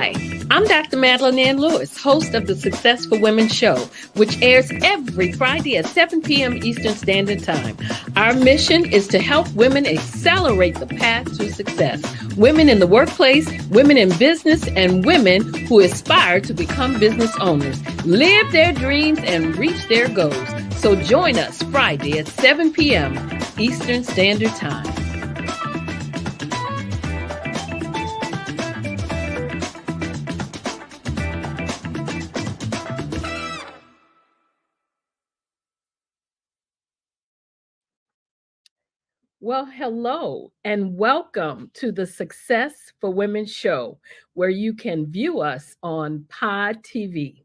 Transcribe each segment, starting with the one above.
Hi, I'm Dr. Madeline Ann Lewis, host of the Successful Women Show, which airs every Friday at 7 p.m. Eastern Standard Time. Our mission is to help women accelerate the path to success. Women in the workplace, women in business, and women who aspire to become business owners, live their dreams, and reach their goals. So join us Friday at 7 p.m. Eastern Standard Time. Well, hello and welcome to the Success for Women show, where you can view us on Pod TV.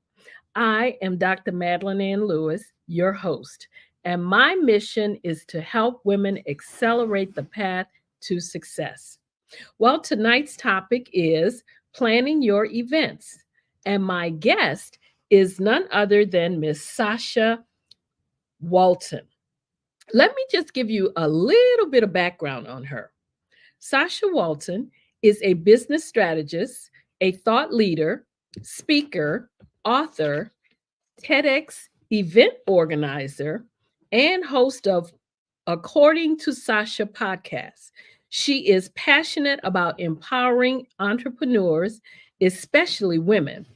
I am Dr. Madeline Ann Lewis, your host, and my mission is to help women accelerate the path to success. Well, tonight's topic is planning your events, and my guest is none other than Miss Sasha Walton. Let me just give you a little bit of background on her. Sasha Walton is a business strategist, a thought leader, speaker, author, TEDx event organizer, and host of According to Sasha podcast. She is passionate about empowering entrepreneurs, especially women.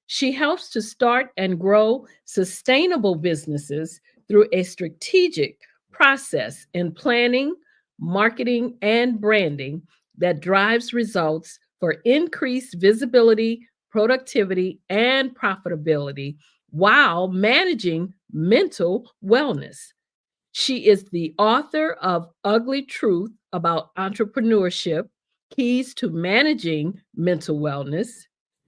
She helps to start and grow sustainable businesses through a strategic process in planning, marketing, and branding that drives results for increased visibility, productivity, and profitability while managing mental wellness. She is the author of Ugly Truth About Entrepreneurship, Keys to Managing Mental Wellness.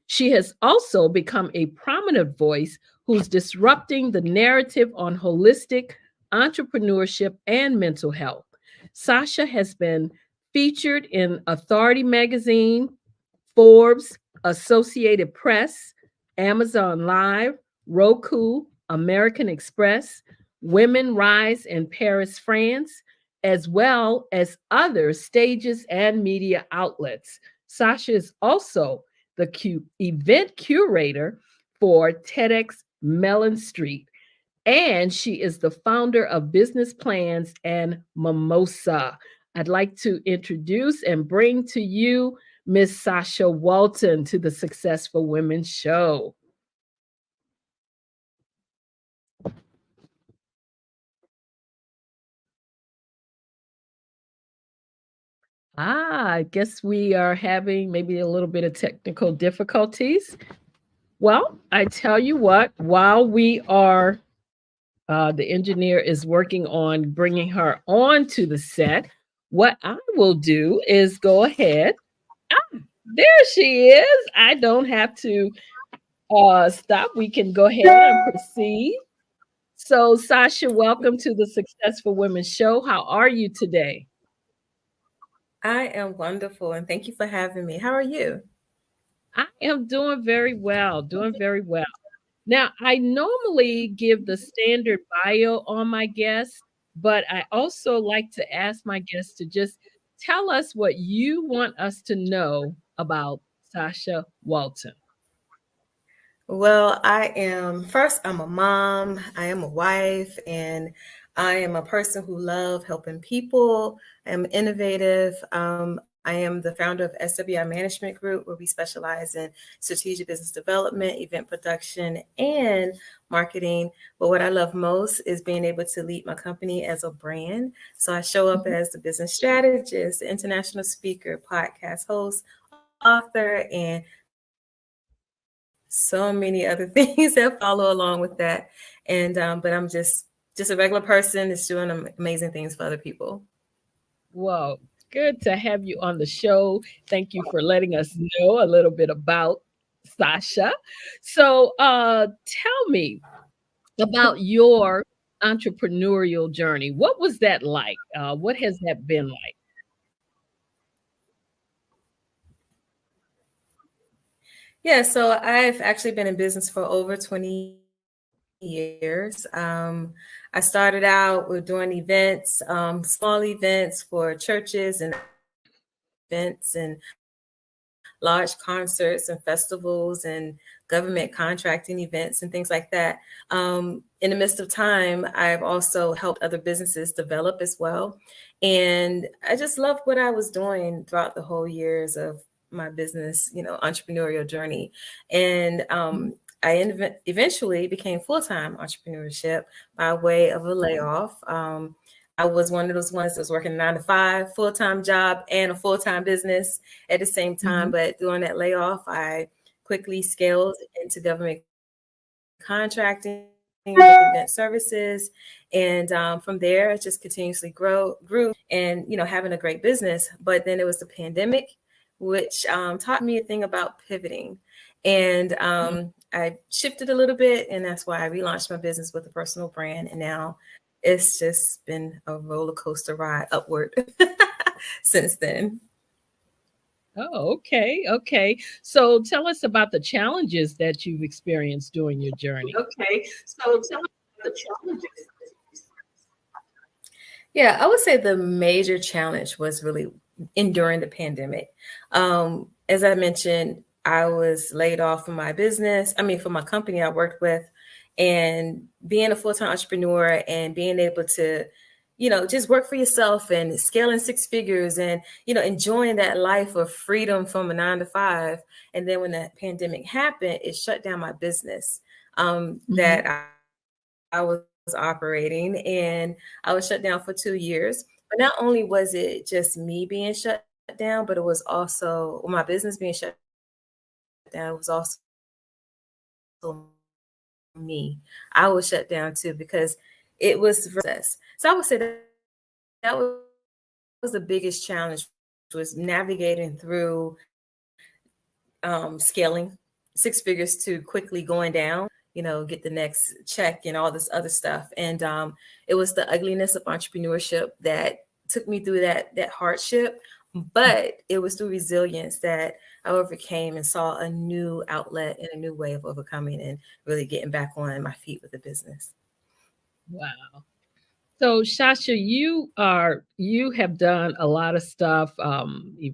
She has also become a prominent voice who's disrupting the narrative on holistic entrepreneurship and mental health. Sasha has been featured in Authority Magazine, Forbes, Associated Press, Amazon Live, Roku, American Express, Women Rise in Paris, France, as well as other stages and media outlets. Sasha is also the event curator for TEDx Mellon Street, and she is the founder of Business Plans and Mimosa. I'd like to introduce and bring to you Miss Sasha Walton to the Successful Women show. I guess we are having maybe a little bit of technical difficulties. Well, I tell you what, while we are, the engineer is working on bringing her onto the set, what I will do is go ahead. Ah, there she is. I don't have to stop. We can go ahead and proceed. So, Sasha, welcome to the Successful Women Show. How are you today? I am wonderful and thank you for having me. How are you? I am doing very well, doing very well. Now, I normally give the standard bio on my guests, but I also like to ask my guests to just tell us what you want us to know about Sasha Walton. Well, I'm a mom, I am a wife, and I am a person who love helping people. I'm innovative. I am the founder of SWI Management Group, where we specialize in strategic business development, event production, and marketing. But what I love most is being able to lead my company as a brand. So I show up Mhm. as the business strategist, international speaker, podcast host, author, and so many other things that follow along with that. But I'm just a regular person that's doing amazing things for other people. Well, good to have you on the show. Thank you for letting us know a little bit about Sasha. So, tell me about your entrepreneurial journey. What was that like? What has that been like? Yeah, so I've actually been in business for over 20 years. I started out with doing events, small events for churches and events and large concerts and festivals and government contracting events and things like that. In the midst of time, I've also helped other businesses develop as well. And I just loved what I was doing throughout the whole years of my business, entrepreneurial journey. And eventually became full-time entrepreneurship by way of a layoff. I was one of those ones that was working 9 to 5, full-time job and a full-time business at the same time. Mhm. But during that layoff, I quickly scaled into government contracting with event services. And from there, it just continuously grew and, having a great business. But then it was the pandemic, which taught me a thing about pivoting. And I shifted a little bit, and that's why I relaunched my business with a personal brand. And now it's just been a roller coaster ride upward since then. Oh, okay. Okay. So tell us about the challenges that you've experienced during your journey. Okay, so tell me the challenges. Yeah, I would say the major challenge was really enduring the pandemic. As I mentioned, I was laid off from my business, I mean, from my company I worked with, and being a full-time entrepreneur and being able to, just work for yourself and scaling 6 figures and, enjoying that life of freedom from a 9 to 5. And then when the pandemic happened, it shut down my business Mhm. that I was operating, and I was shut down for 2 years. But not only was it just me being shut down, but it was also my business being shut down. It was also me. I was shut down too because it was process. So I would say that was the biggest challenge was navigating through scaling 6 figures to quickly going down, get the next check and all this other stuff. And it was the ugliness of entrepreneurship that took me through that hardship. But it was through resilience that I overcame and saw a new outlet and a new way of overcoming and really getting back on my feet with the business. Wow. So, Shasha, you have done a lot of stuff,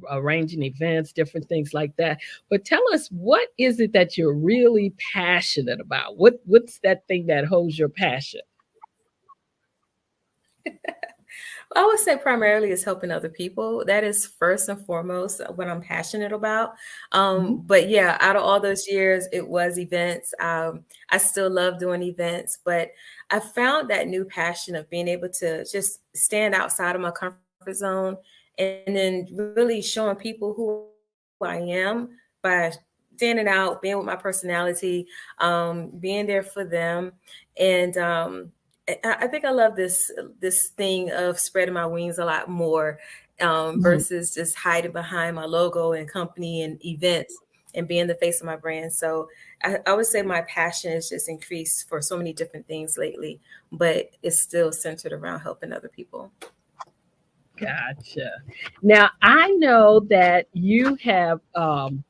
arranging events, different things like that. But tell us, what is it that you're really passionate about? What's that thing that holds your passion? I would say primarily is helping other people. That is first and foremost what I'm passionate about. Mhm. But yeah, out of all those years, it was events. I still love doing events, but I found that new passion of being able to just stand outside of my comfort zone and then really showing people who I am by standing out, being with my personality, being there for them, and I think I love this thing of spreading my wings a lot more Mhm. versus just hiding behind my logo and company and events and being the face of my brand. So I would say my passion has just increased for so many different things lately, but it's still centered around helping other people. Gotcha. Now, I know that you have um,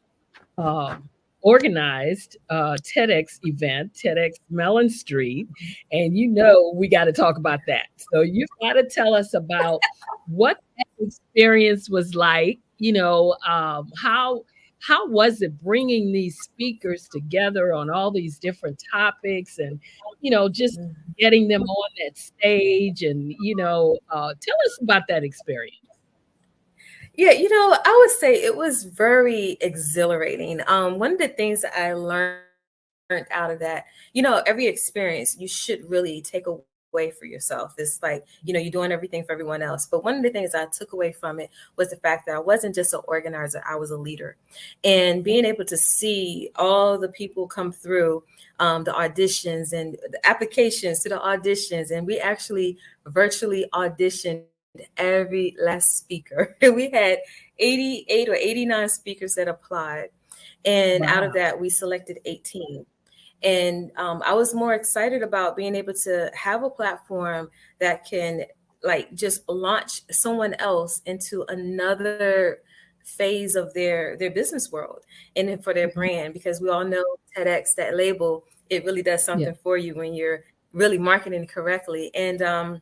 organized a TEDx event, TEDx Mellon Street, and you know we got to talk about that. So you've got to tell us about what that experience was like. How was it bringing these speakers together on all these different topics, and just Mhm. getting them on that stage, and tell us about that experience. Yeah, I would say it was very exhilarating. One of the things that I learned out of that, every experience you should really take away for yourself. It's like, you're doing everything for everyone else. But one of the things I took away from it was the fact that I wasn't just an organizer, I was a leader. And being able to see all the people come through the auditions and the applications to the auditions, and we actually virtually auditioned every last speaker. We had 88 or 89 speakers that applied. And out of Wow. that, we selected 18. And I was more excited about being able to have a platform that can like just launch someone else into another phase of their business world and then for their Mhm. brand, because we all know TEDx, that label, it really does Yeah. something for you when you're really marketing correctly. And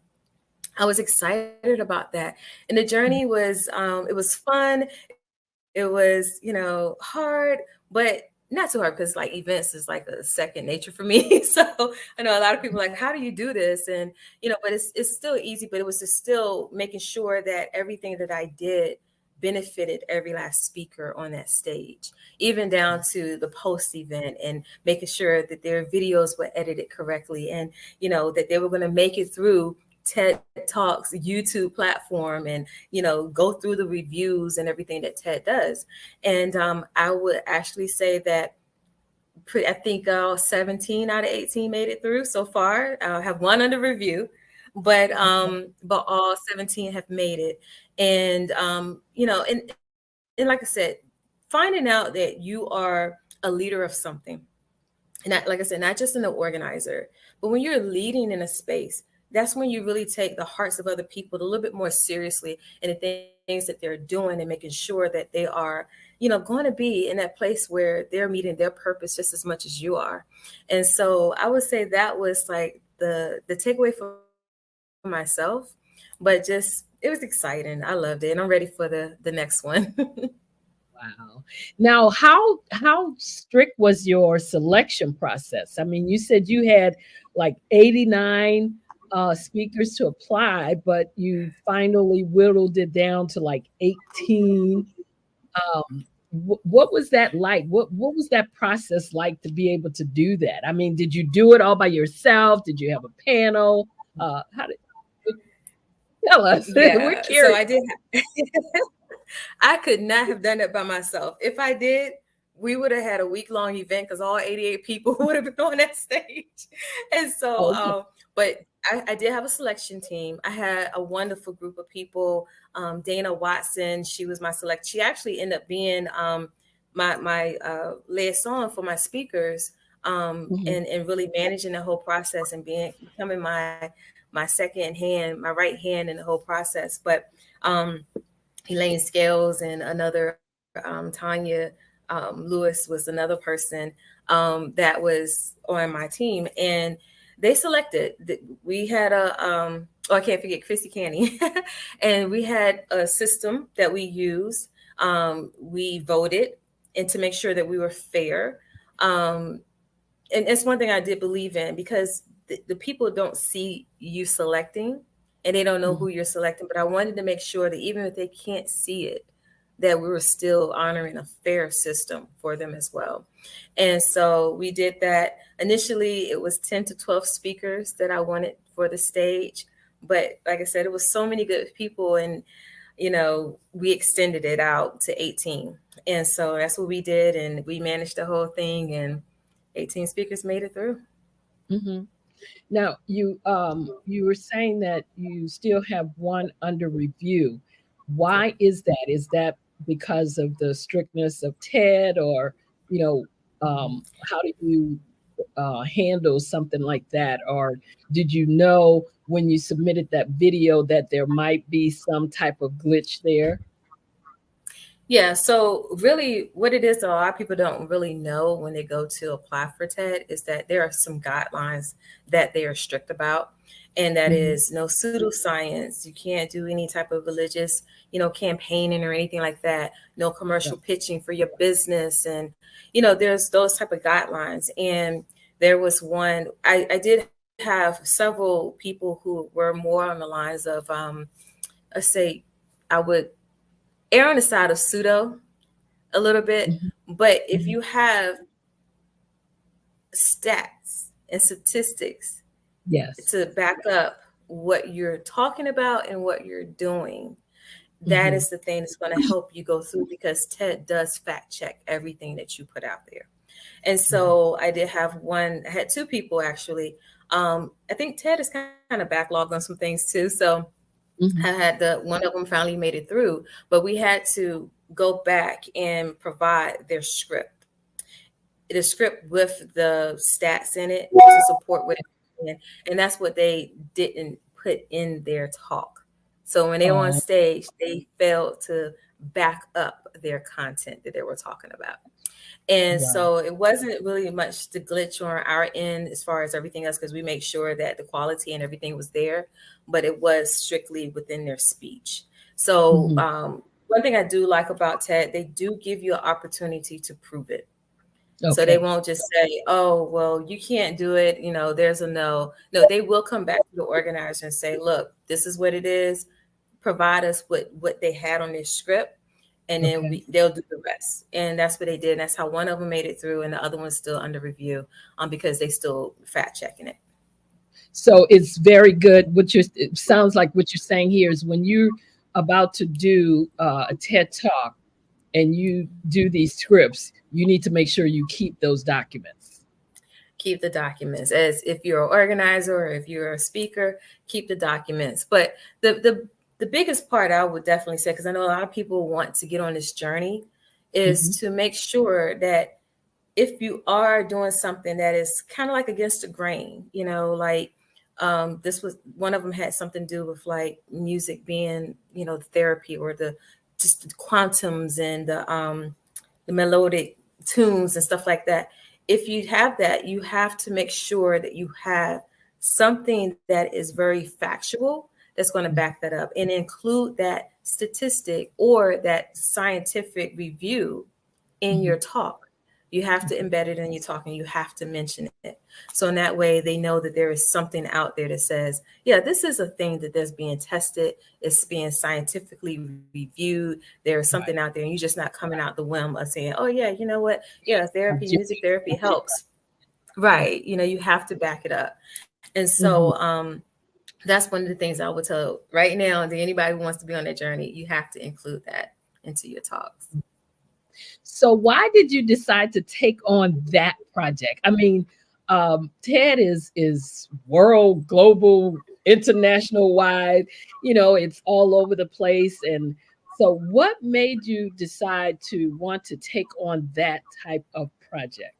I was excited about that. And the Mhm. journey was it was fun. it was, hard, but not too hard because like events is like a second nature for me. So I know a lot of people are like, how do you do this? And but it's still easy, but it was just still making sure that everything that I did benefited every last speaker on that stage, even down to the post event, and making sure that their videos were edited correctly, and that they were going to make it through TED Talks YouTube platform, and go through the reviews and everything that TED does. And I would actually say that I think 17 out of 18 made it through so far. I have one under review, but all 17 have made it. And and like I said, finding out that you are a leader of something, and like I said, not just an organizer, but when you're leading in a space, that's when you really take the hearts of other people a little bit more seriously, and the things that they're doing, and making sure that they are, going to be in that place where they're meeting their purpose just as much as you are. And so I would say that was like the takeaway for myself, but just it was exciting. I loved it, and I'm ready for the next one. Wow. Now, how strict was your selection process? I mean, you said you had like 89 speakers to apply, but you finally whittled it down to like 18. What was that like? What was that process like to be able to do that? I mean, did you do it all by yourself? Did you have a panel? How did tell us? We're Yeah, so curious. I did. I could not have done it by myself. If I did, we would have had a week-long event because all 88 people would have been on that stage. And so, Okay. but I did have a selection team. I had a wonderful group of people. Dana Watson, she was my select. She actually ended up being my liaison for my speakers, Mhm. and really managing the whole process, and becoming my second hand, my right hand in the whole process. But Elaine Scales and another Tanya Lewis was another person that was on my team, and they selected. We had I can't forget Chrissy Canny, and we had a system that we used. We voted, and to make sure that we were fair. And it's one thing I did believe in, because the people don't see you selecting, and they don't know who Mhm. you're selecting. But I wanted to make sure that even if they can't see it, that we were still honoring a fair system for them as well. And so we did that. Initially, it was 10 to 12 speakers that I wanted for the stage. But like I said, it was so many good people, and we extended it out to 18. And so that's what we did, and we managed the whole thing, and 18 speakers made it through. Mhm. Now, you were saying that you still have one under review. Yeah. Why is that? Is that because of the strictness of TED, or you know, how do you handle something like that? Or did you know when you submitted that video that there might be some type of glitch there? Yeah, so really what it is, a lot of people don't really know when they go to apply for TED, is that there are some guidelines that they are strict about. And that Mhm. is no pseudoscience. You can't do any type of religious, campaigning or anything like that. No Yeah. commercial pitching for your business. And, there's those type of guidelines. And there was one, I did have several people who were more on the lines of, let's say, I would err on the side of pseudo a little bit. Mhm. But if Mhm. you have stats and statistics Yes. to back up what you're talking about and what you're doing, that Mhm. is the thing that's going to help you go through, because TED does fact check everything that you put out there. And Mhm. so I had two people actually. I think TED is kind of backlogged on some things too. So I Mhm. had one of them finally made it through, but we had to go back and provide their script, the script with the stats in it to support what it's in. And that's what they didn't put in their talk. So when they were on Oh, stage, they failed to back up their content that they were talking about. And wow. so it wasn't really much to glitch on our end as far as everything else, because we made sure that the quality and everything was there, but it was strictly within their speech. So Mhm. one thing I do like about TED, they do give you an opportunity to prove it. So they Okay. won't just say, oh, well, you can't do it. You know, there's a no. No, they will come back to the organizer and say, look, this is what it is. Provide us with what they had on their script, and then Okay. they'll do the rest. And that's what they did. And that's how one of them made it through, and the other one's still under review, because they still fact checking it. So it's very good. It sounds like what you're saying here is when you're about to do a TED talk and you do these scripts, you need to make sure you keep those documents. Keep the documents. As if you're an organizer or if you're a speaker, keep the documents. But the biggest part I would definitely say, because I know a lot of people want to get on this journey, is to make sure that if you are doing something that is kind of like against the grain, you know, like this was one of them had something to do with like music being, you know, therapy, or the just the quantums and the melodic tunes and stuff like that. If you have that, you have to make sure that you have something that is very factual that's going to back that up, and include that statistic or that scientific review in your talk. You have to embed it in your talk, and you have to mention it. So in that way, they know that there is something out there that says, yeah, this is a thing that's being tested. It's being scientifically reviewed. There's something out there, and you're just not coming out the whim of saying, oh yeah, you know what? Yeah, therapy, music therapy helps. Right. You know, you have to back it up. And so that's one of the things I would tell right now to anybody who wants to be on that journey. You have to include that into your talks. So why did you decide to take on that project? I mean, TED is world, global, international wide, you know, it's all over the place. And so what made you decide to want to take on that type of project?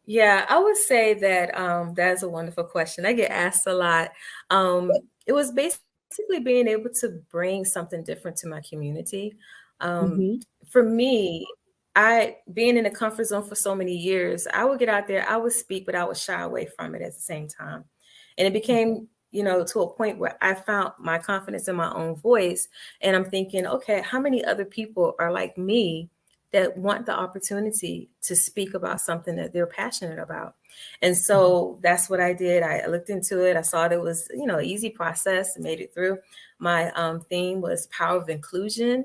Yeah, I would say that that's a wonderful question. I get asked a lot. It was basically being able to bring something different to my community. Um, Hmm. for me, I being in a comfort zone for so many years, I would get out there, I would speak, but I would shy away from it at the same time. And it became, you know, to a point where I found my confidence in my own voice. And I'm thinking, okay, how many other people are like me that want the opportunity to speak about something that they're passionate about? And so that's what I did. I looked into it. I saw it was, you know, an easy process, made it through. My theme was power of inclusion,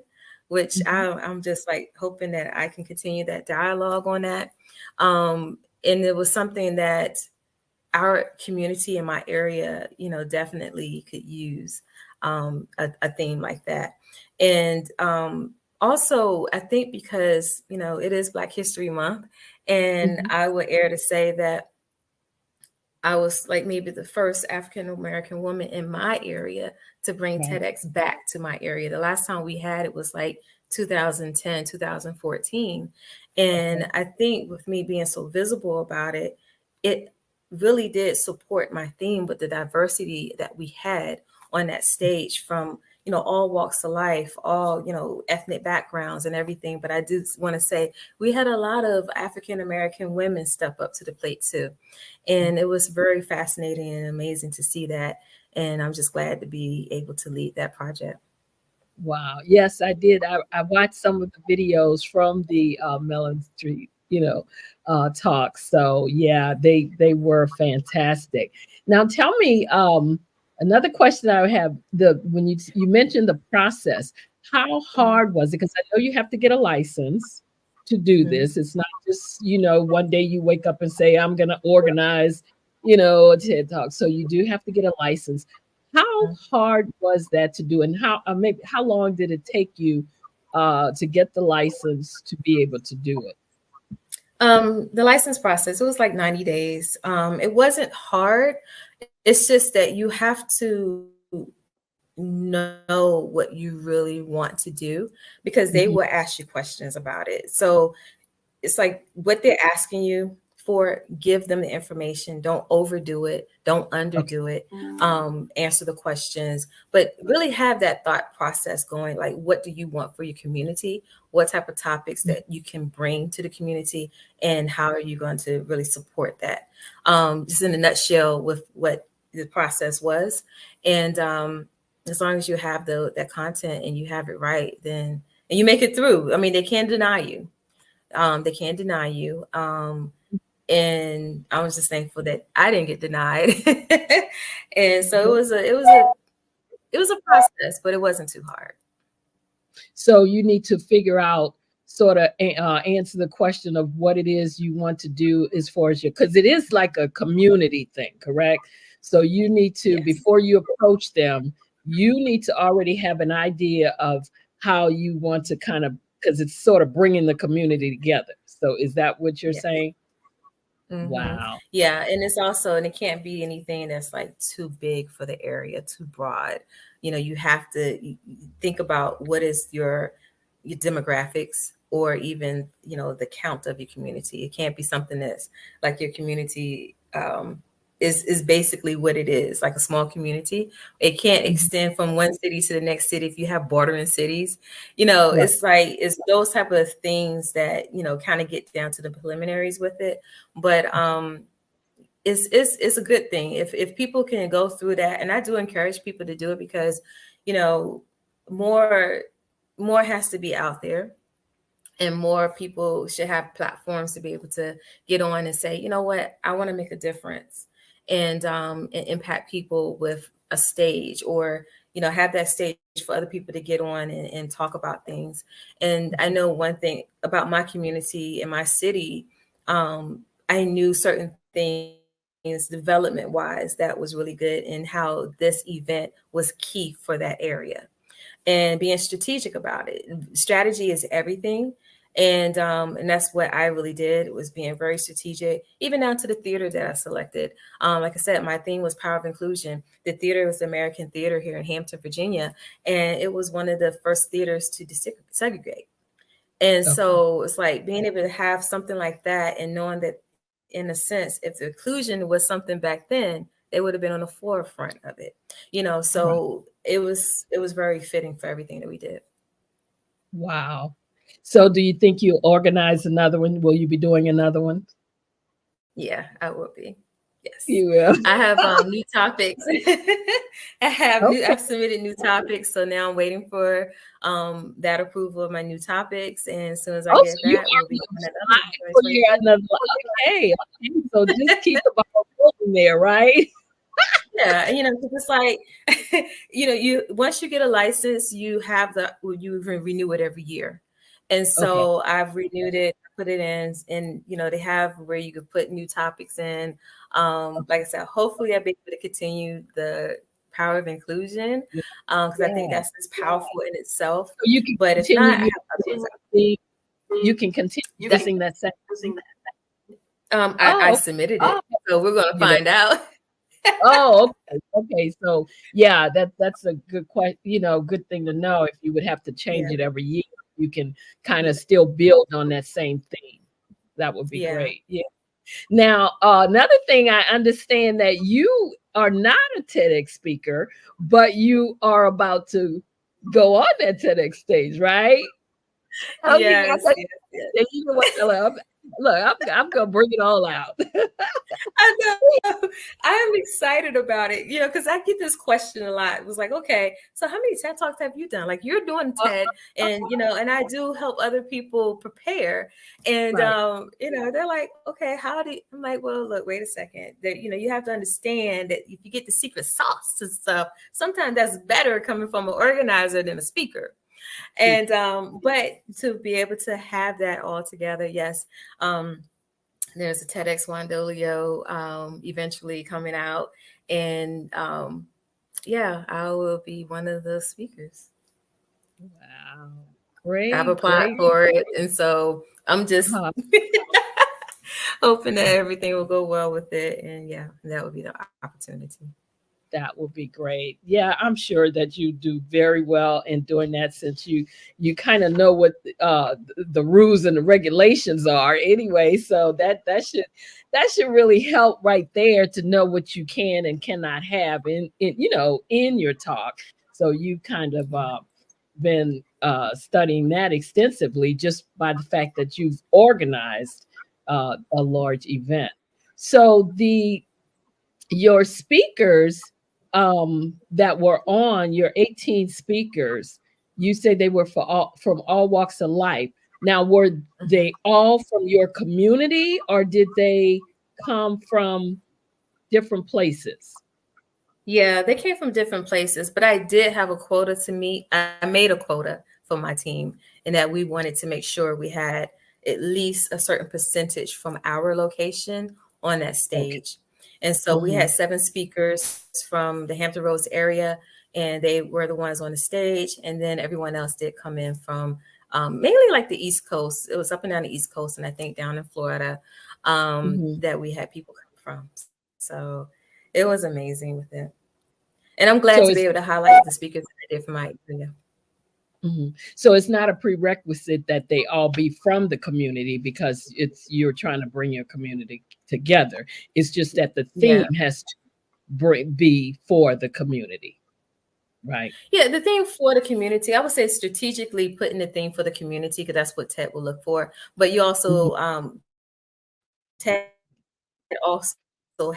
which Hmm. I'm just like hoping that I can continue that dialogue on that. And it was something that our community in my area, you know, definitely could use a theme like that. And also, I think because, you know, it is Black History Month, and Hmm. I would air to say that I was like maybe the first African American woman in my area to bring Right. TEDx back to my area. The last time we had it was like 2010, 2014. Okay. And I think with me being so visible about it, it really did support my theme, but the diversity that we had on that stage from, you know, all walks of life, all, you know, ethnic backgrounds and everything. But I do want to say we had a lot of African American women step up to the plate too. And it was very fascinating and amazing to see that. And I'm just glad to be able to lead that project. Wow. Yes, I did. I watched some of the videos from the Mellon Street, you know, talk. So yeah, they were fantastic. Now tell me, another question I have, the when you mentioned the process, how Mhm. hard was it? Because I know you have to get a license to do Mhm. this. It's not just, you know, one day you wake up and say, I'm gonna organize, you know, a TED talk. So you do have to get a license. How hard was that to do, and maybe how long did it take you to get the license to be able to do it? The license process, it was like 90 days. It wasn't hard. It's just that you have to know what you really want to do, because they Mhm. will ask you questions about it. So it's like what they're asking you for, give them the information. Don't overdo it. Don't Okay. underdo it. Answer the questions, but really have that thought process going. Like, what do you want for your community? What type of topics that you can bring to the community, and how are you going to really support that? Just in a nutshell, with what the process was. And as long as you have that content and you have it right, then and you make it through. I mean, they can't deny you. They can't deny you. And I was just thankful that I didn't get denied. And so it was a process, but it wasn't too hard. So you need to figure out, sort of answer the question of what it is you want to do as far as because it is like a community thing, correct? So you need to, Yes. before you approach them, you need to already have an idea of how you want to kind of, because it's sort of bringing the community together. So is that what you're Yes. saying? Mm-hmm. Wow. Yeah, and it's also, and it can't be anything that's like too big for the area, too broad. You know, you have to think about what is your demographics, or even, you know, the count of your community. It can't be something that's like your community is basically what it is, like a small community. It can't extend from one city to the next city if you have bordering cities. You know, Right. it's like it's those type of things that, you know, kind of get down to the preliminaries with it. But it's a good thing if people can go through that. And I do encourage people to do it because, you know, more has to be out there, and more people should have platforms to be able to get on and say, you know what, I want to make a difference, and impact people with a stage, or, you know, have that stage for other people to get on and talk about things. And I know one thing about my community and my city. I knew certain things development wise that was really good, and how this event was key for that area, and being strategic about it. Strategy is everything. And that's what I really did, was being very strategic, even down to the theater that I selected. Like I said, my theme was power of inclusion. The theater was the American Theater here in Hampton, Virginia, and it was one of the first theaters to desegregate. And Okay. so it's like being able to have something like that, and knowing that, in a sense, if the inclusion was something back then, they would have been on the forefront of it. You know, Right. so it was very fitting for everything that we did. Wow. So do you think you'll organize another one? Will you be doing another one? Yeah, I will be. Yes. You will. I have new topics. Okay. I've submitted new topics. So now I'm waiting for that approval of my new topics. And as soon as I Oh, get so you that, we'll be already doing another applied in for your 2026. another. Okay. Okay. So just keep the ball rolling there, right? Yeah, you know, 'cause it's like, you know, you once you get a license, you have you even renew it every year. And Okay. so I've renewed it, put it in, and you know, they have where you could put new topics in. Like I said, hopefully I'll be able to continue the power of inclusion, Yeah. because I think Yeah. that's just powerful in itself. So you can But if continue not, I your have other ones. you can continue That using that same. I Oh, submitted it, so we're gonna okay. find out. Oh, okay. Okay. So yeah, that's a good question, good thing to know. If you would have to change Yeah, it every year, you can kind of yeah, still build on that same theme. That would be yeah. great. Yeah. Now, another thing, I understand that you are not a TEDx speaker, but you are about to go on that TEDx stage, right? Oh, Yes, yes, yes. you know what? Look, I'm gonna bring it all out. I know. I am excited about it, you know, because I get this question a lot. It was like, okay, so how many TED Talks have you done? Like, you're doing TED, and you know, and I do help other people prepare. And Right. you know, they're like, okay, how do you? I'm like, well, look, wait a second. That, you know, you have to understand that if you get the secret sauce to stuff, sometimes that's better coming from an organizer than a speaker. And but to be able to have that all together, yes. There's a TEDx Wandolio eventually coming out, and yeah, I will be one of the speakers. Wow. I've Great, applied great. for it, and so I'm just Uh, hoping that everything will go well with it, and yeah, that would be the opportunity. that would be great. Yeah, I'm sure that you do very well in doing that, since you kind of know what the rules and the regulations are anyway. So that should really help right there, to know what you can and cannot have in your talk. So you kind of been studying that extensively, just by the fact that you've organized a large event. So the your speakers, that were on, your 18 speakers, you say they were from all walks of life. Now, were they all from your community, or did they come from different places? Yeah, they came from different places, but I did have a quota to meet. I made a quota for my team, and that we wanted to make sure we had at least a certain percentage from our location on that Okay. stage. And so we Hmm. had 7 speakers from the Hampton Roads area, and they were the ones on the stage. And then everyone else did come in from mainly like the East Coast. It was up and down the East Coast, and I think down in Florida Hmm. that we had people come from. So it was amazing with it. And I'm glad So to be it's able to highlight the speakers that I did for my area. so it's not a prerequisite that they all be from the community, because it's you're trying to bring your community together. It's just that the Yeah. theme has to be for the community, right? Yeah, the thing for the community, I would say strategically putting the thing for the community, because that's what TED will look for. But you Mhm. also, TED also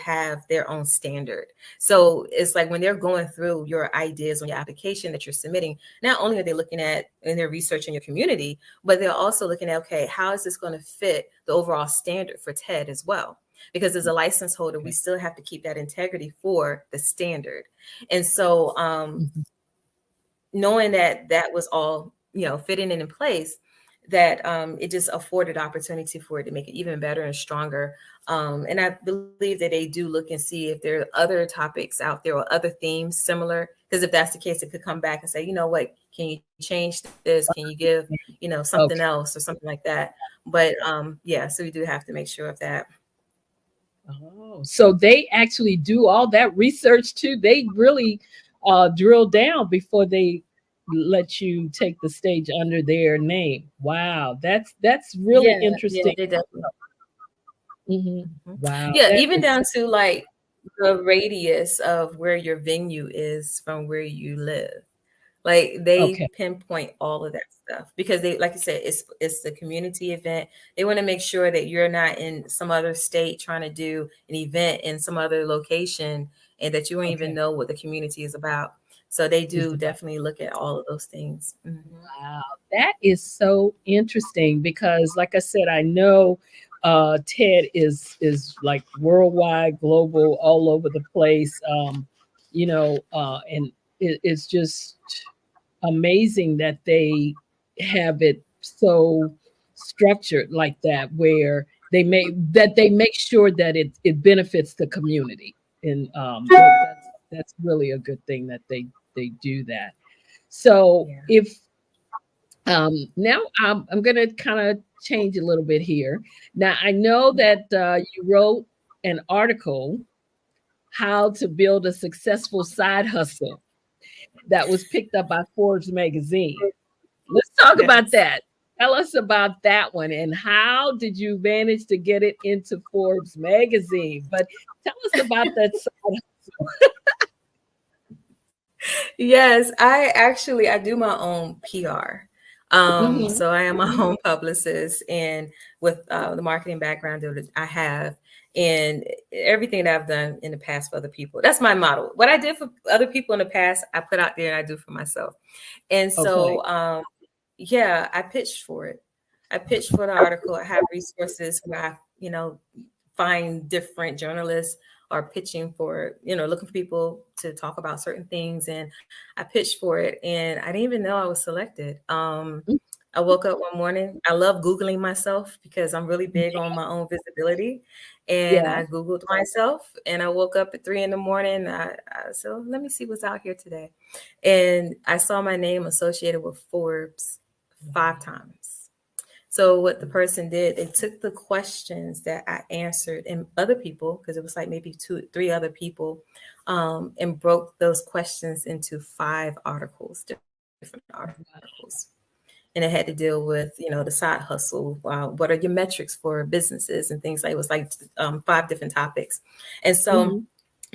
have their own standard. So it's like when they're going through your ideas on your application that you're submitting, not only are they looking at and they're researching your community, but they're also looking at, okay, how is this going to fit the overall standard for TED as well? Because as a license holder, we Okay. still have to keep that integrity for the standard. And so Mhm. knowing that that was all, fitting in place, that it just afforded opportunity for it to make it even better and stronger. And I believe that they do look and see if there are other topics out there or other themes similar, because if that's the case, it could come back and say, you know what, can you change this? Can you give, something Okay. else or something like that? But yeah, so we do have to make sure of that. Oh, so they actually do all that research too. They really drill down before they let you take the stage under their name. Wow, that's really Yeah, yeah, interesting. they definitely. Hmm. Mhm. Wow, Yeah, that even is down to like the radius of where your venue is from where you live. Like they okay. pinpoint all of that stuff because they, like you said, it's the community event. They want to make sure that you're not in some other state trying to do an event in some other location and that you don't even Okay. know what the community is about. So they Is do about definitely look at all of those things. wow. That is so interesting because, like I said, I know TED is like worldwide, global, all over the place. And it's just amazing that they have it so structured like that, where they make sure that it benefits the community, and that's really a good thing that they do that. So Yeah. if now I'm going to kind of change a little bit here. Now I know that you wrote an article, how to build a successful side hustle, that was picked up by Forbes magazine. Let's talk about Yes. that. Tell us about that one, and how did you manage to get it into Forbes magazine? But tell us about that side hustle. Yes, I do my own PR. Mhm. So I am my own publicist, and with the marketing background that I have, and everything that I've done in the past for other people, that's my model. What I did for other people in the past, I put out there and I do for myself. And Okay. so, yeah, I pitched for it. I pitched for the article. I have resources where I, find different journalists are pitching for, looking for people to talk about certain things. And I pitched for it and I didn't even know I was selected. I woke up one morning. I love Googling myself because I'm really big on my own visibility. And Yeah. I Googled myself and I woke up at 3 in the morning. I said, "Oh, let me see what's out here today." And I saw my name associated with Forbes 5 times. So what the person did, they took the questions that I answered and other people, because it was like maybe 2, 3 other people, and broke those questions into 5 articles, different articles. And it had to deal with, the side hustle. What are your metrics for businesses and things like it was like 5 different topics. And so Mhm.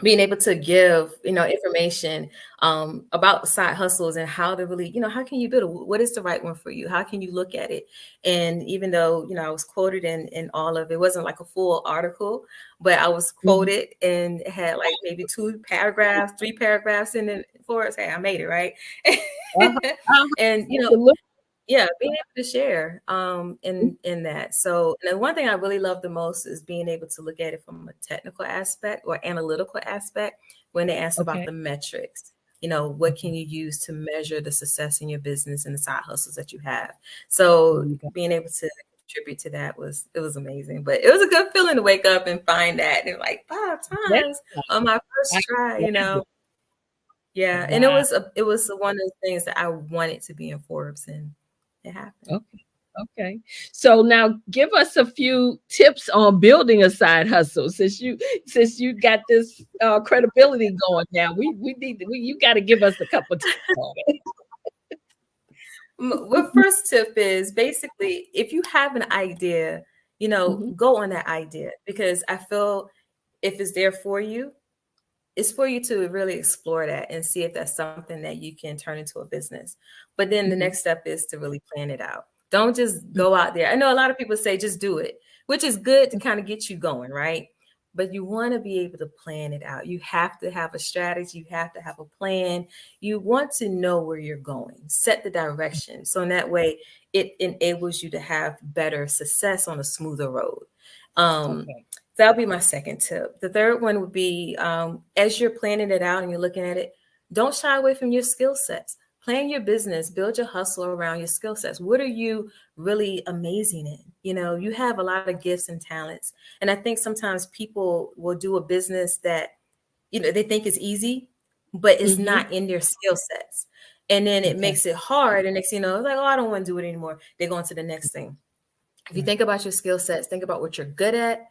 being able to give, information about side hustles and how to really, how can you build it? What is the right one for you? How can you look at it? And even though, I was quoted in all of it, wasn't like a full article, but I was Mhm. quoted and it had like maybe 2 paragraphs, 3 paragraphs in it for us. Hey, I made it, right? Uh-huh, uh-huh, And, absolutely. yeah, being able to share in that. So, and the one thing I really love the most is being able to look at it from a technical aspect or analytical aspect when they ask about Okay. the metrics. What Mhm. can you use to measure the success in your business and the side hustles that you have? There So, you go. being able to contribute to that was amazing. But it was a good feeling to wake up and find that and like 5 times Yeah, on my I first try. Yeah, and wow. it was one of the things that I wanted to be in Forbes, and it happened. Okay. Okay. So now give us a few tips on building a side hustle since you got this credibility going now. We need you got to give us a couple tips on it. What first tip is basically if you have an idea, Mhm. go on that idea because I feel if it's there for you, it's for you to really explore that and see if that's something that you can turn into a business. But then the Mhm. next step is to really plan it out. Don't just Mhm. go out there. I know a lot of people say just do it, which is good to kind of get you going, right? But you want to be able to plan it out. You have to have a strategy, you have to have a plan. You want to know where you're going, set the direction. So in that way, it enables you to have better success on a smoother road. Um, Okay. That'll be my second tip. The third one would be as you're planning it out and you're looking at it, don't shy away from your skill sets. Plan your business, build your hustle around your skill sets. What are you really amazing in? You have a lot of gifts and talents. And I think sometimes people will do a business that, they think is easy, but it's Mhm. not in their skill sets. And then it Okay. makes it hard. And next, it's like, oh, I don't want to do it anymore. They go on to the next thing. If you Right. think about your skill sets, think about what you're good at,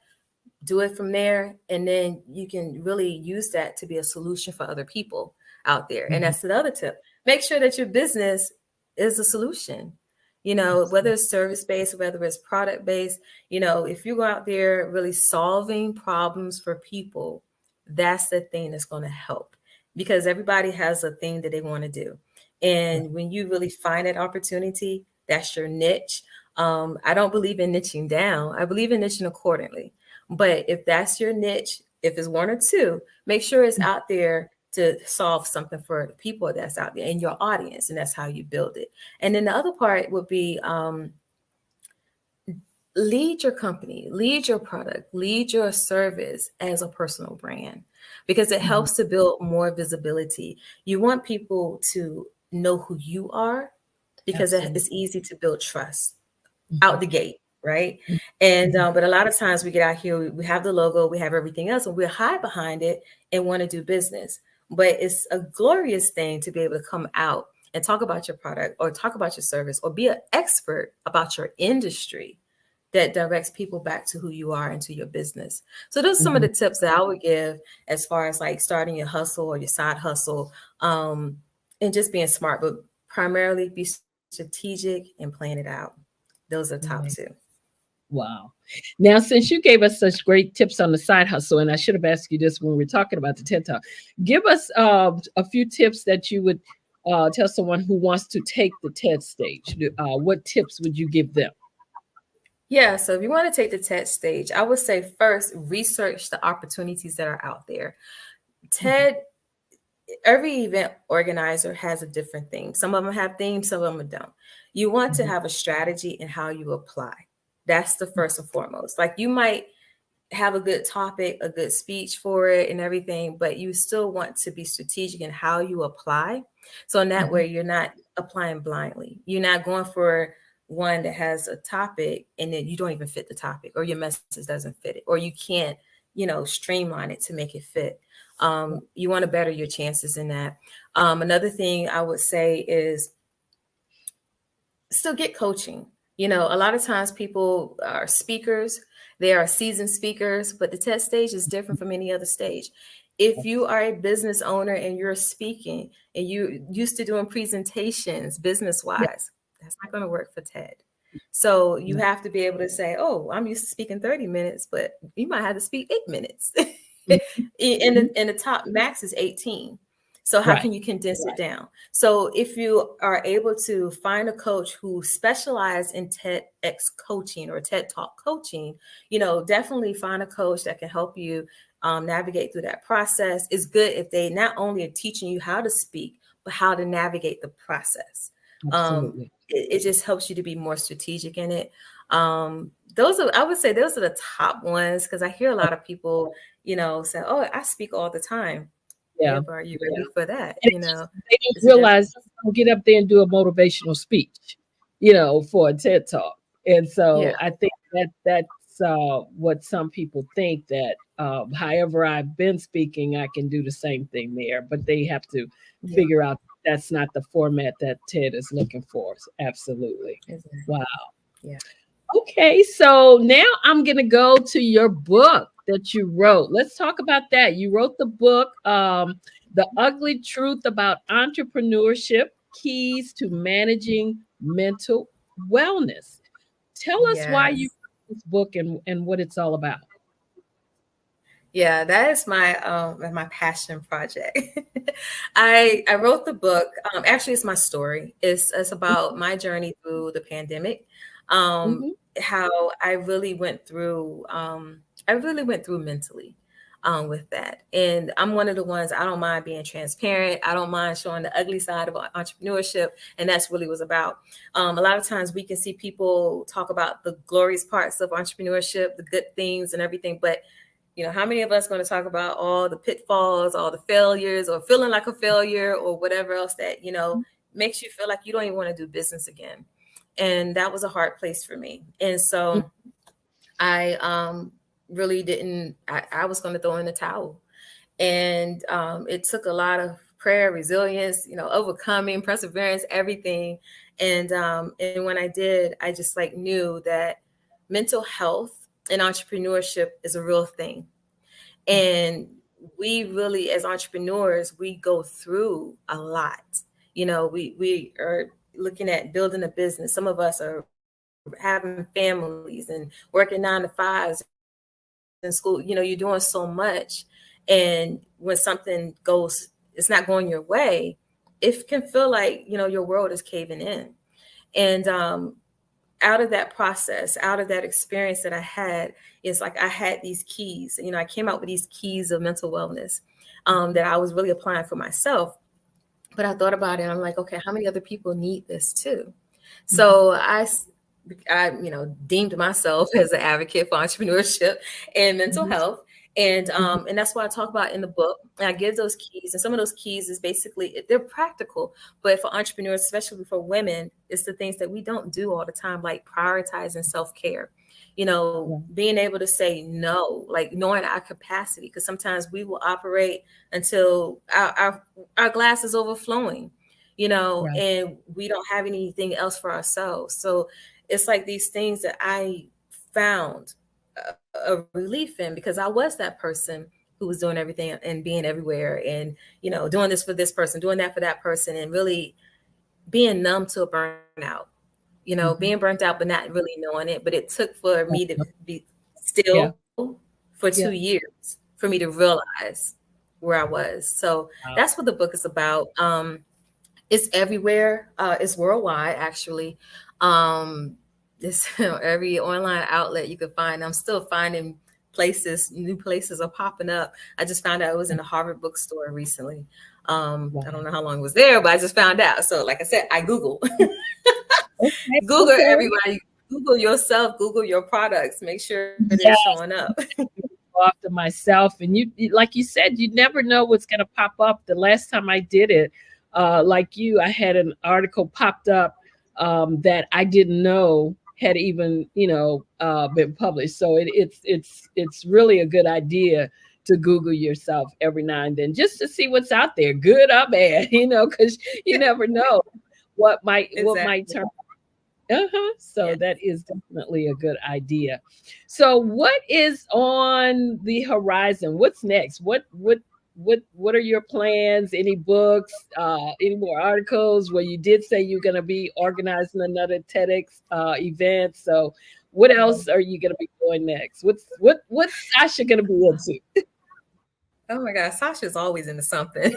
do it from there, and then you can really use that to be a solution for other people out there. And Mhm. that's the other tip. Make sure that your business is a solution. Whether Absolutely. it's service based, whether it's product based, if you go out there really solving problems for people, that's the thing that's going to help because everybody has a thing that they want to do. And Right. when you really find that opportunity, that's your niche. I don't believe in niching down. I believe in niching accordingly. But if that's your niche, if it's one or two, make sure it's out there to solve something for the people that's out there in your audience. And that's how you build it. And then the other part would be lead your company, lead your product, lead your service as a personal brand because it Mhm. helps to build more visibility. You want people to know who you are because Absolutely. it's easy to build trust Mhm. out the gate, right? Mhm. And Mhm. but a lot of times we get out here, we have the logo, we have everything else, and we'll hide behind it and want to do business. But it's a glorious thing to be able to come out and talk about your product or talk about your service or be an expert about your industry that directs people back to who you are and to your business. So those are some of Mhm. the tips that I would give as far as like starting your hustle or your side hustle, and just being smart, but primarily be strategic and plan it out. Those are top Right. two. Wow. Now, since you gave us such great tips on the side hustle, and I should have asked you this when we were talking about the TED Talk, give us a few tips that you would tell someone who wants to take the TED stage. What tips would you give them? Yeah, so if you want to take the TED stage, I would say first research the opportunities that are out there. Mhm. TED, every event organizer has a different theme. Some of them have themes, some of them don't. You want to Mhm. have a strategy in how you apply. That's the first and foremost. Like you might have a good topic, a good speech for it and everything, but you still want to be strategic in how you apply. So in that Mhm. way, you're not applying blindly. You're not going for one that has a topic and then you don't even fit the topic or your message doesn't fit it or you can't, streamline it to make it fit. You want to better your chances in that. Another thing I would say is still get coaching. A lot of times people are speakers, they are seasoned speakers, but the TED stage is different from any other stage. If you are a business owner and you're speaking and you used to doing presentations business Yeah. wise, that's not going to work for TED. So you Yeah. have to be able to say, oh, I'm used to speaking 30 minutes, but you might have to speak 8 minutes. Mhm. In the top max is 18. So how Right. can you condense it Right. down? So if you are able to find a coach who specializes in TEDx coaching or TED Talk coaching, definitely find a coach that can help you navigate through that process. It's good if they not only are teaching you how to speak, but how to navigate the process. Absolutely. It just helps you to be more strategic in it. I would say those are the top ones because I hear a lot of people, say, "Oh, I speak all the time." Yeah, Yeah. but are you Yeah. ready for that? And it's just they don't It's a difference. realize don't get up there and do a motivational speech, for a TED Talk. And Yeah, so I think that's what some people think that however I've been speaking, I can do the same thing there, but they have to yeah, figure out that's not the format that TED is looking for. Absolutely. exactly. Wow. Yeah. Okay, so now I'm going to go to your book that you wrote. Let's talk about that. You wrote the book, The Ugly Truth About Entrepreneurship Keys to Managing Mental Wellness. Tell us why you Yes. wrote this book and what it's all about. Yeah, that is my passion project. I wrote the book. Actually, it's my story. It's about my journey through the pandemic. Mm-hmm. How I really went through mentally with that. And I'm one of the ones, I don't mind being transparent. I don't mind showing the ugly side of entrepreneurship. And that's really was about. A lot of times we can see people talk about the glorious parts of entrepreneurship, the good things and everything, but how many of us going to talk about all the pitfalls, all the failures, or feeling like a failure, or whatever else that makes you feel like you don't even want to do business again? And that was a hard place for me. And so I really didn't. I was going to throw in the towel, and it took a lot of prayer, resilience, overcoming, perseverance, everything. And when I did, I just like knew that mental health and entrepreneurship is a real thing. And we really, as entrepreneurs, we go through a lot. We are looking at building a business. Some of us are having families and working 9 to 5s in school. You're doing so much. And when something goes, it's not going your way, it can feel like, your world is caving in. And out of that process, out of that experience that I had, is like I had these keys. I came out with these keys of mental wellness that I was really applying for myself. But I thought about it and I'm like, okay, how many other people need this too? Mm-hmm. So I deemed myself as an advocate for entrepreneurship and mental Mm-hmm. health. And that's what I talk about in the book. And I give those keys. And some of those keys is basically, they're practical, but for entrepreneurs, especially for women, it's the things that we don't do all the time, like prioritizing self-care. Being able to say no, like knowing our capacity, because sometimes we will operate until our glass is overflowing, Right. and we don't have anything else for ourselves. So it's like these things that I found a relief in, because I was that person who was doing everything and being everywhere and, doing this for this person, doing that for that person, and really being numb to a burnout, Mm-hmm. being burnt out, but not really knowing it. But it took for me to be Yeah. still for Yeah. 2 years for me to realize where I was. So Wow. that's what the book is about. It's everywhere. It's worldwide, actually. Um, it's every online outlet you can find. I'm still finding places, new places are popping up. I just found out it was in the Harvard bookstore recently. Wow. I don't know how long it was there, but I just found out. So, like I said, I Google. Okay. Google Okay. everybody. Google yourself. Google your products. Make sure they're Yeah. showing up. After myself, and like you said, you never know what's going to pop up. The last time I did it, like you, I had an article popped up that I didn't know had even been published. So it's really a good idea to Google yourself every now and then just to see what's out there, good or bad, because you never know what might Exactly. turn. Uh-huh. So Yeah. that is definitely a good idea. So what is on the horizon? What's next? What are your plans? Any books, any more articles? Well, you did say you're gonna be organizing another TEDx event. So what else are you gonna be doing next? What's Sasha gonna be into? Oh my God, Sasha's always into something.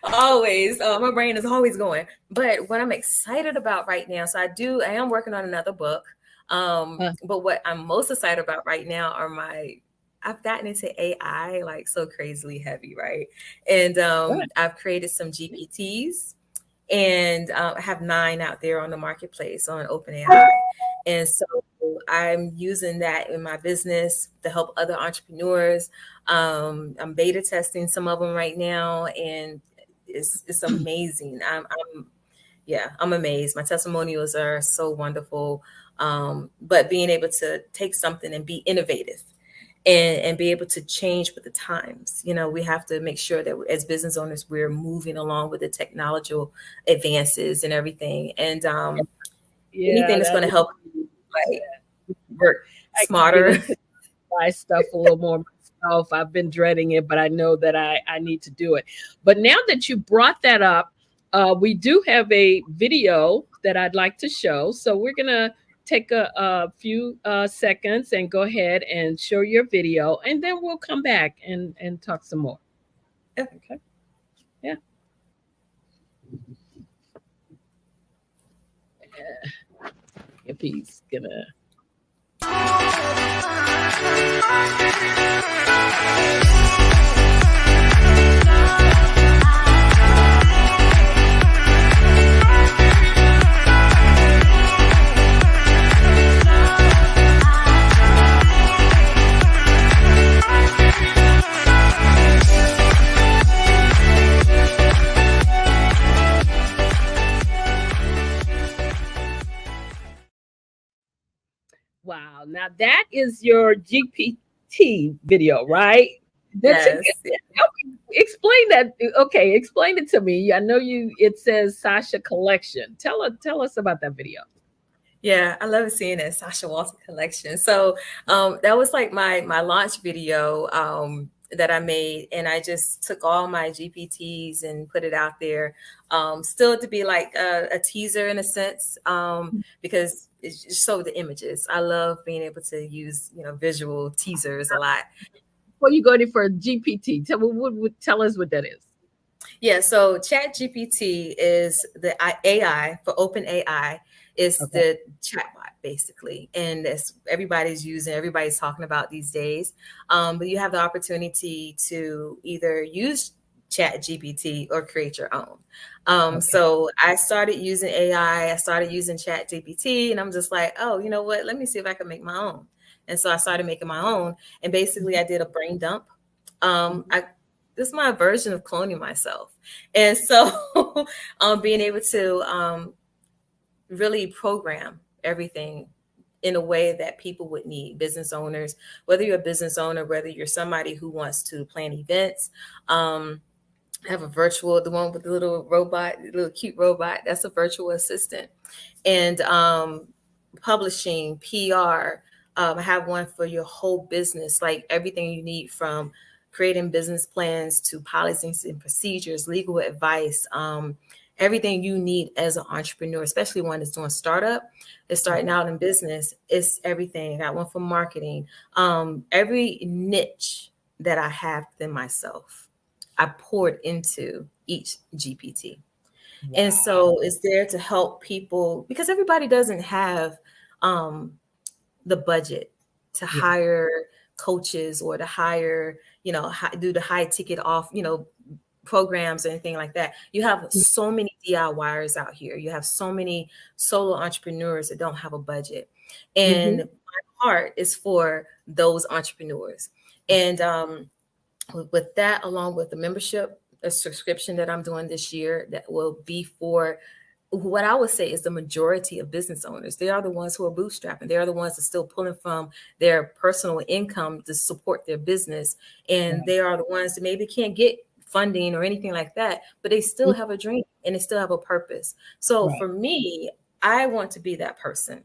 Always. My brain is always going. But what I'm excited about right now, so I am working on another book. But what I'm most excited about right now I've gotten into AI like so crazily heavy, right? And Right. I've created some GPTs, and I have 9 out there on the marketplace on OpenAI. And so I'm using that in my business to help other entrepreneurs. I'm beta testing some of them right now, and it's amazing. I'm amazed. My testimonials are so wonderful. But being able to take something and be innovative and be able to change with the times. We have to make sure that as business owners, we're moving along with the technological advances and everything. And Yeah, anything that's that going to is, help you, like, work I can't smarter. even buy stuff a little more myself. I've been dreading it, but I know that I need to do it. But now that you brought that up, we do have a video that I'd like to show. So we're gonna take a few seconds and go ahead and show your video, and then we'll come back and talk some more. Okay. Yeah. If he's gonna. Wow. Now that is your GPT video, right? That's Yes. explain that. Okay, explain it to me. I know it says Sasha Collection. Tell us about that video. Yeah, I love seeing that Sasha Walton collection. So that was like my launch video that I made, and I just took all my GPTs and put it out there, still to be like a teaser in a sense, because it's just so the images. I love being able to use visual teasers a lot. Before you go any further, GPT, tell us what that is. Yeah, so ChatGPT is the AI for OpenAI, is Okay. the chatbot basically, and it's everybody's talking about these days. But you have the opportunity to either use ChatGPT or create your own. Okay. So I started using AI. I started using ChatGPT, and I'm just like, oh, you know what? Let me see if I can make my own. And so I started making my own, and basically I did a brain dump. I This is my version of cloning myself. And so being able to really program everything in a way that people would need, business owners, whether you're a business owner, whether you're somebody who wants to plan events. I have the one with the little robot, the little cute robot, that's a virtual assistant. And publishing, PR. I have one for your whole business, like everything you need from creating business plans to policies and procedures, legal advice, everything you need as an entrepreneur, especially one that's doing startup, is starting out in business. It's everything. I got one for marketing. Every niche that I have within myself, I poured into each GPT. And so it's there to help people because everybody doesn't have the budget to Yeah. hire coaches or to hire, do the high ticket off, programs or anything like that. You have so many DIYers out here. You have so many solo entrepreneurs that don't have a budget. And Mhm. my heart is for those entrepreneurs. And with that, along with the membership, a subscription that I'm doing this year that will be for what I would say is the majority of business owners. They are the ones who are bootstrapping. They are the ones that are still pulling from their personal income to support their business. And they are the ones that maybe can't get funding or anything like that, but they still have a dream and they still have a purpose. So Right. for me, I want to be that person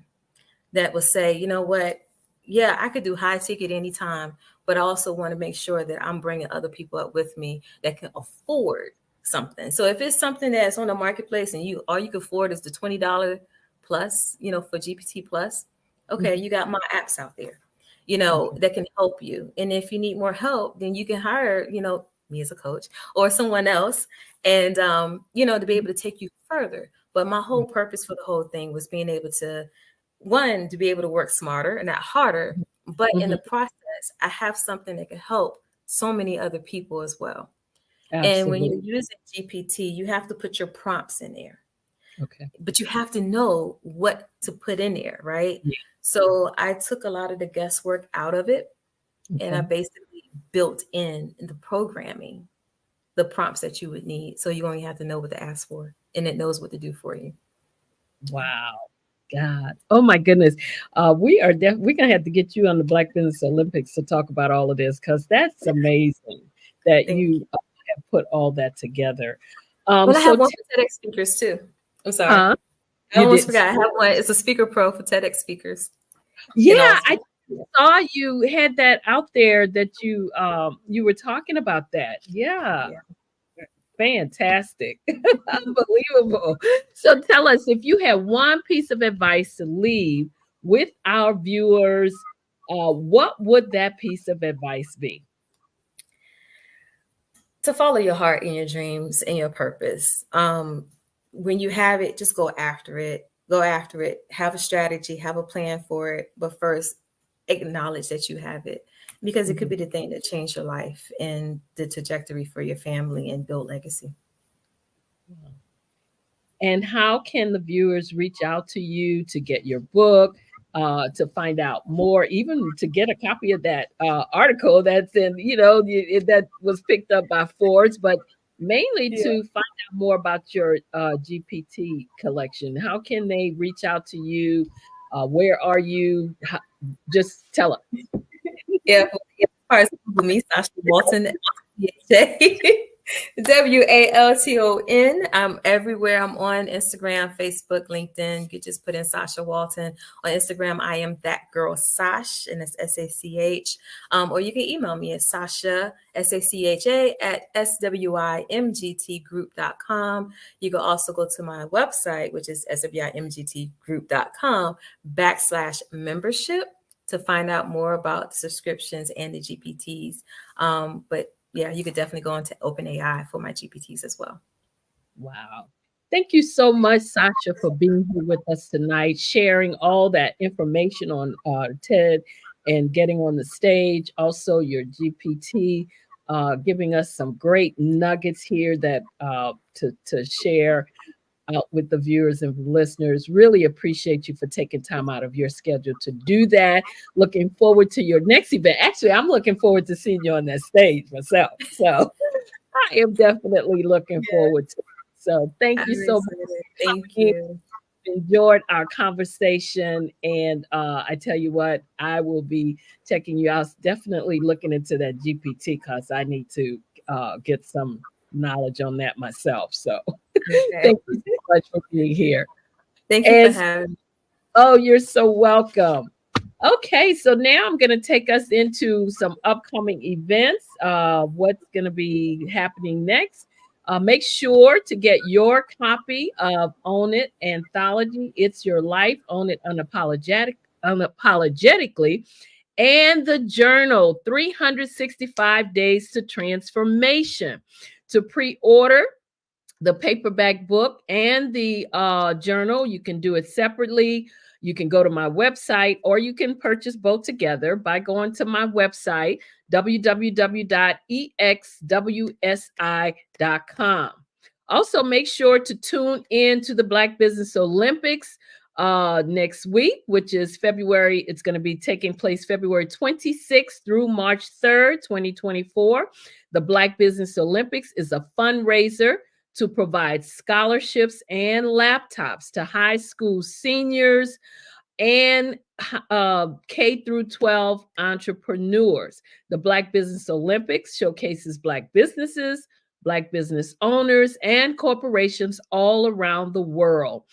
that will say, you know what? Yeah, I could do high ticket anytime, but I also want to make sure that I'm bringing other people up with me that can afford something. So if it's something that's on the marketplace and all you can afford is the $20 plus, for GPT plus, okay, you got my apps out there. that can help you. And if you need more help, then you can hire, me as a coach or someone else and, to be able to take you further. But my whole purpose for the whole thing was being able to, one, to be able to work smarter and not harder. But in the process, I have something that can help so many other people as well. And when Absolutely. you're using GPT, you have to put your prompts in there. Okay. But you have to know what to put in there, right? Yeah. So I took a lot of the guesswork out of it, and I Okay. basically built in the programming, the prompts that you would need. So you only have to know what to ask for, and it knows what to do for you. Wow. God. Oh my goodness. We're gonna have to get you on the Black Business Olympics to talk about all of this because that's amazing that Thank you. you have put all that together. Well, I So have one for TEDx speakers too. I'm sorry. huh? I You almost did. forgot. I have one. It's a speaker pro for TEDx speakers. Yeah, And also, I saw you had that out there that you were talking about that. Yeah. yeah. Fantastic. Unbelievable. So tell us if you had one piece of advice to leave with our viewers, what would that piece of advice be? To follow your heart and your dreams and your purpose. When you have it, just go after it. Go after it. Have a strategy, have a plan for it. But first, acknowledge that you have it because it could Mhm. be the thing that changed your life and the trajectory for your family and build legacy. And how can the viewers reach out to you to get your book, to find out more, even to get a copy of that article that's in, that was picked up by Forbes, but mainly Yeah. to find out more about your GPT collection? How can they reach out to you? Where are you? Just tell us. Yeah. As far as Google me, Sasha Walton, WALTON. I'm everywhere. I'm on Instagram, Facebook, LinkedIn. You could just put in Sasha Walton. On Instagram, I am that girl Sash, and it's SACH. Or you can email me at Sasha, SACHA, at SWIMGTgroup.com. You can also go to my website, which is SWIMGTgroup.com/membership to find out more about the subscriptions and the GPTs. But yeah, you could definitely go into OpenAI for my GPTs as well. Wow. Thank you so much, Sasha, for being here with us tonight, sharing all that information on TED and getting on the stage. Also, your GPT, giving us some great nuggets here that to share out with the viewers and listeners. Really appreciate you for taking time out of your schedule to do that. Looking forward to your next event. Actually, I'm looking forward to seeing you on that stage myself. So I am definitely looking Yeah, forward to it. So thank I'm you so much. excited. Thank I you. enjoyed our conversation. And I tell you what, I will be checking you out, definitely looking into that GPT because I need to get some knowledge on that myself. So Okay. thank you so much for being here. Thank you for And having me. oh, you're so welcome. Okay, so now I'm going to take us into some upcoming events, what's going to be happening next. Make sure to get your copy of Own It Anthology. It's Your Life, Own It Unapologetically, and the journal, 365 Days to Transformation. To pre-order the paperback book and the journal, you can do it separately. You can go to my website or you can purchase both together by going to my website, www.exwsi.com. Also, make sure to tune in to the Black Business Olympics next week, which is February. It's going to be taking place February 26th through March 3rd, 2024. The Black Business Olympics is a fundraiser to provide scholarships and laptops to high school seniors and K through 12 entrepreneurs. The Black Business Olympics showcases Black businesses, Black business owners, and corporations all around the world.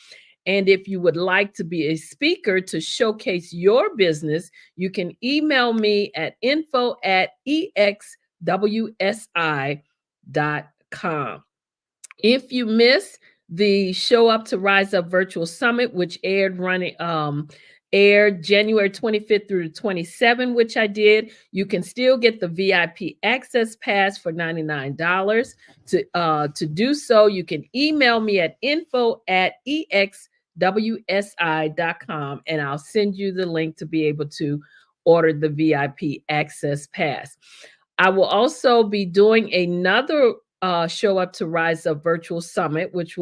And if you would like to be a speaker to showcase your business, you can email me at info@exwsi.com. If you miss the Show Up to Rise Up Virtual Summit, which aired running aired January 25th through the 27th, which I did. You can still get the VIP access pass for $99. To do so, you can email me at info@exwsi.com, and I'll send you the link to be able to order the VIP access pass. I will also be doing another Show Up to Rise Up virtual summit, which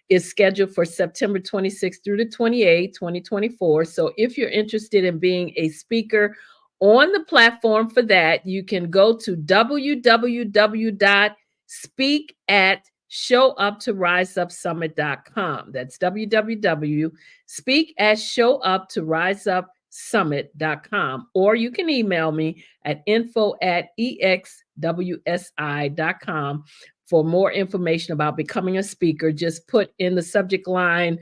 is scheduled for September 26th through the 28th, 2024. So if you're interested in being a speaker on the platform for that, you can go to www.speakatshowuptoriseup.summit.com. That's www.speakatshowuptoriseup.summit.com. Or you can email me at info@exwsi.com for more information about becoming a speaker. Just put in the subject line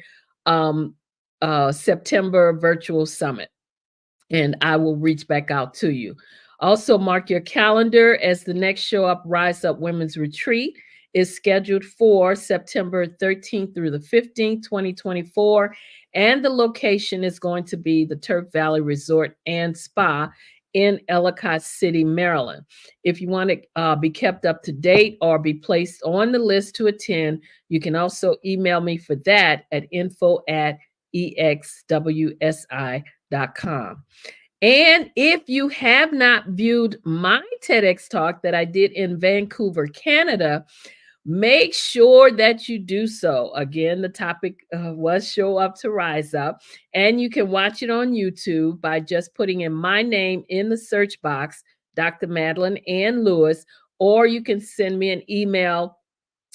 September Virtual Summit, and I will reach back out to you. Also, mark your calendar as the next Show Up Rise Up Women's Retreat is scheduled for September 13th through the 15th, 2024. And the location is going to be the Turk Valley Resort and Spa in Ellicott City, Maryland. If you want to be kept up to date or be placed on the list to attend, you can also email me for that at info@exwsi.com. And if you have not viewed my TEDx talk that I did in Vancouver, Canada, make sure that you do so. Again, the topic was Show Up to Rise Up, and you can watch it on YouTube by just putting in my name in the search box, Dr. Madeline Ann Lewis, or you can send me an email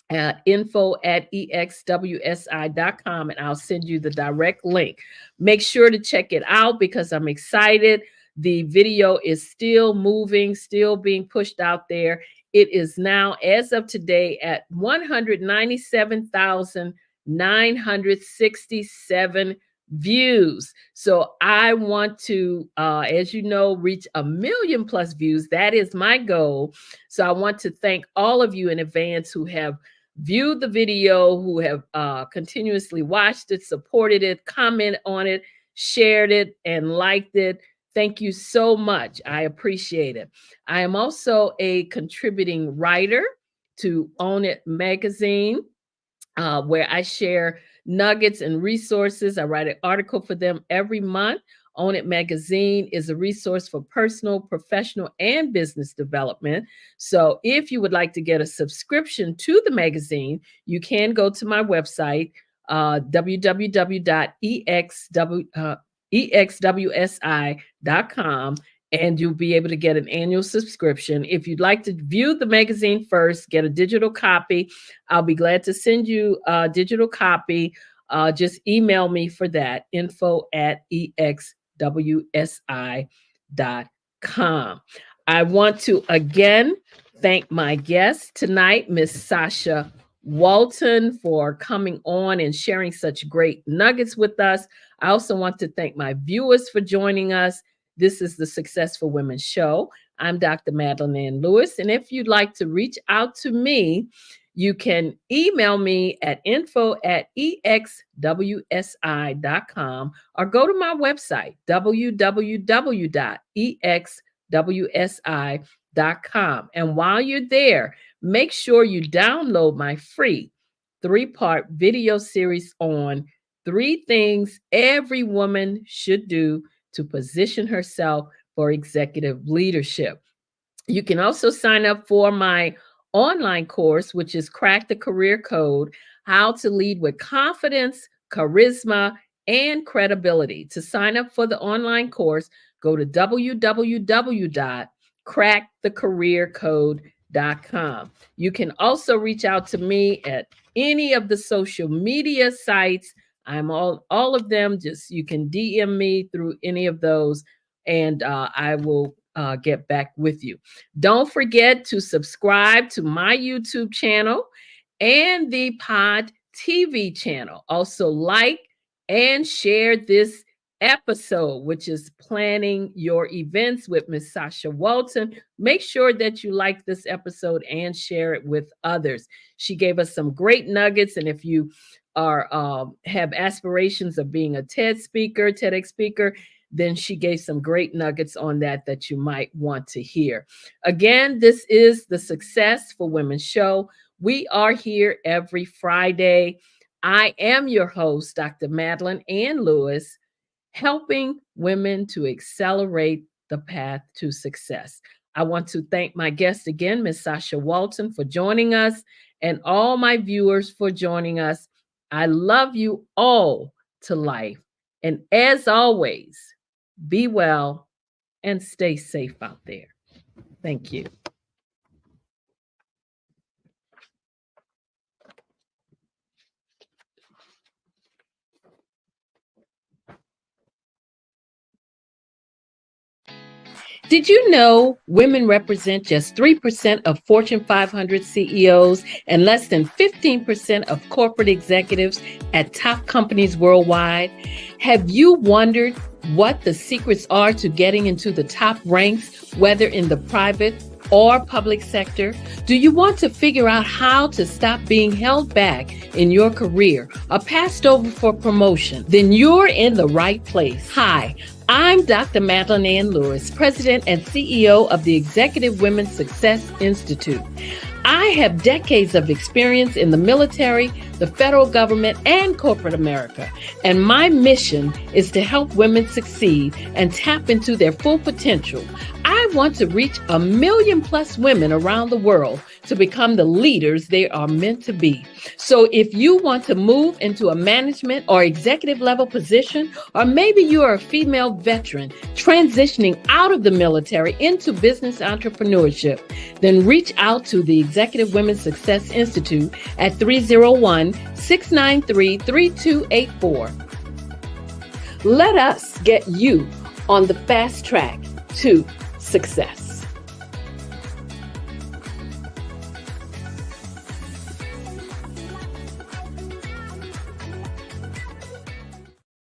at info@exwsi.com, and I'll send you the direct link. Make sure to check it out because I'm excited. The video is still moving, still being pushed out there. It is now, as of today, at 197,967 views. So I want to, as you know, reach 1 million plus views. That is my goal. So I want to thank all of you in advance who have viewed the video, who have continuously watched it, supported it, commented on it, shared it, and liked it. Thank you so much. I appreciate it. I am also a contributing writer to Own It magazine, where I share nuggets and resources. I write an article for them every month. Own It magazine is a resource for personal, professional, and business development. So if you would like to get a subscription to the magazine, you can go to my website, www.exwsi.com, and you'll be able to get an annual subscription. If you'd like to view the magazine first, get a digital copy, I'll be glad to send you a digital copy. Just email me for that, info@exwsi.com. I want to again thank my guest tonight, Miss Sasha Walton, for coming on and sharing such great nuggets with us. I also want to thank my viewers for joining us. This is the Successful Women Show. I'm Dr. Madeline Ann Lewis, and if you'd like to reach out to me, you can email me at info@exwsi.com or go to my website, www.exwsi.com. And while you're there, make sure you download my free 3-part video series on 3 things every woman should do to position herself for executive leadership. You can also sign up for my online course, which is Crack the Career Code: How to Lead with Confidence, Charisma, and Credibility. To sign up for the online course, go to www.crackthecareercode.com. You can also reach out to me at any of the social media sites. I'm all of them. Just you can DM me through any of those, and I will get back with you. Don't forget to subscribe to my YouTube channel and the Pod TV channel. Also like and share this episode, which is Planning Your Events with Miss Sasha Walton. Make sure that you like this episode and share it with others. She gave us some great nuggets, and if you have aspirations of being a TEDx speaker, then she gave some great nuggets on that you might want to hear. Again, this is the Success for Women show. We are here every Friday. I am your host, Dr. Madeline Ann Lewis, helping women to accelerate the path to success. I want to thank my guest again, Ms. Sasha Walton, for joining us, and all my viewers for joining us. I love you all to life. And as always, be well and stay safe out there. Thank you. Did you know women represent just 3% of Fortune 500 CEOs and less than 15% of corporate executives at top companies worldwide? Have you wondered what the secrets are to getting into the top ranks, whether in the private or public sector? Do you want to figure out how to stop being held back in your career or passed over for promotion? Then you're in the right place. Hi, I'm Dr. Madeline Ann Lewis, President and CEO of the Executive Women's Success Institute. I have decades of experience in the military, the federal government, and corporate America, and my mission is to help women succeed and tap into their full potential. I want to reach 1 million plus women around the world to become the leaders they are meant to be. So if you want to move into a management or executive level position, or maybe you are a female veteran transitioning out of the military into business entrepreneurship, then reach out to the Executive Women's Success Institute at 301-693-3284. Let us get you on the fast track to success.